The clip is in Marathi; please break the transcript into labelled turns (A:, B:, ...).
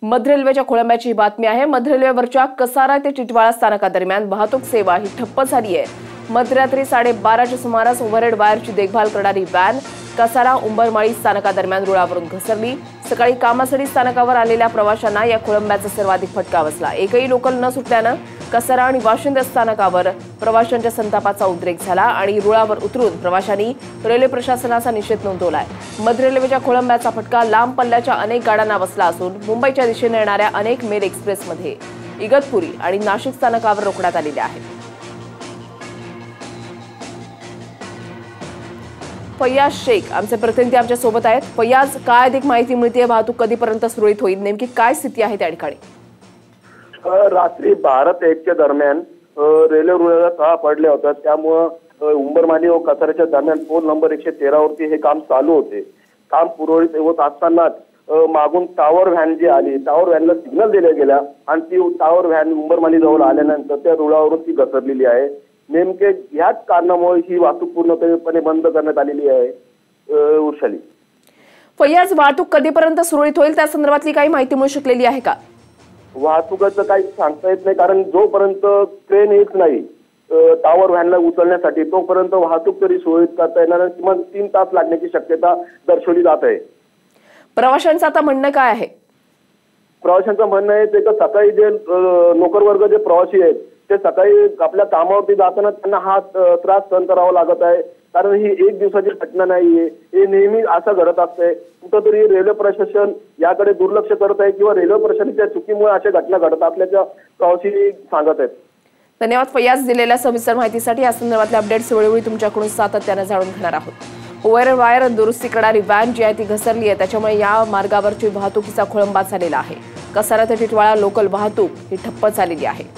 A: मध्य रेल्वेच्या खोळंब्याची ही बातमी आहे। मध्य रेल्वेवरच्या कसारा ते टिटवाळा स्थानकादरम्यान वाहतूक सेवा ही ठप्प झाली आहे। मध्यरात्री 12:30च्या सुमारास ओव्हरहेड वायरची देखभाल करणारी व्हॅन कसारा उंबरमाळी स्थानकादरम्यान रुळावरून घसरली। सकाळी कामासाठी स्थानकावर आलेल्या प्रवाशांना या खोळंब्याचा सर्वाधिक फटका बसला। एकही लोकल न सुटल्यानं कसारा आणि वाशिंद स्थानकावर प्रवाशांच्या संतापाचा उद्रेक झाला आणि रुळावर उतरून प्रवाशांनी रेल्वे प्रशासनाचा निषेध नोंदवलाय। मध्य रेल्वेच्या खोळंब्याचा फटका लांब पल्ल्याच्या अनेक गाड्यांना बसला असून मुंबईच्या दिशेने येणाऱ्या अनेक मेल एक्सप्रेसमध्ये इगतपुरी आणि नाशिक स्थानकावर रोखण्यात आलेले आहे। फैयाज शेख आमचे प्रतिनिधी आमच्या सोबत आहेत। फैयाज, काय अधिक माहिती मिळते? वाहतूक कधीपर्यंत सुरळीत होईल? नेमकी काय स्थिती आहे त्या ठिकाणी?
B: रात्री 12 ते 1 दरम्यान रेल्वे रुळाला तह पडल्या होत्या, त्यामुळे उंबरमाळी व कसाऱ्याच्या दरम्यान पोल नंबर 113 वरती हे काम चालू होते। काम पूर्ववत होत असतानाच मागून टावर व्हॅन जी आली, टावर व्हॅनला सिग्नल दिल्या गेल्या आणि ती टावर व्हॅन उंबरमाळी जवळ आल्यानंतर त्या रुळावरून ती घसरलेली आहे। नेमके ह्याच कारणामुळे ही वाहतूक पूर्णपणे बंद करण्यात आलेली आहे। उर्शाली,
A: फैयाज, वाहतूक कधीपर्यंत सुरळीत होईल त्या संदर्भातली काही माहिती मिळू शकलेली आहे का?
B: वाहतुकाचं काही सांगता येत नाही, कारण जोपर्यंत ट्रेन येत नाही टावर व्हॅनला उचलण्यासाठी तोपर्यंत वाहतूक तरी सुरळीत करता येणार, किमान 3 तास लागण्याची शक्यता दर्शवली जात आहे।
A: प्रवाशांचं आता म्हणणं काय आहे?
B: प्रवाशांचं म्हणणं आहे ते सकाळी जे नोकर वर्ग जे प्रवासी आहेत ते सकाळी आपल्या कामावरती जाताना त्यांना हा त्रास सहन करावा लागत आहे, कारण ही एक दिवसाची घटना नाहीये, हे नेहमी असं घडत असते। कुठंतरी रेल्वे प्रशासन याकडे दुर्लक्ष करत आहे किंवा रेल्वे प्रशासनाच्या चुकीमुळे अशा घटना घडत असल्याचं प्रवासी सांगत आहेत।
A: धन्यवाद फैयाज, दिलेल्या सविस्तर माहितीसाठी। या संदर्भातले अपडेट्स वेळोवेळी तुमच्याकडून सातत्याने जाणून घेणार आहोत। ओव्हरहेड वायर दुरुस्ती करणारी व्हॅन जी आहे ती घसरली आहे, त्याच्यामुळे या मार्गावरची वाहतुकीचा खोळंबा झालेला आहे। कसारा ते टिटवाळा लोकल वाहतूक ही ठप्प झालेली आहे।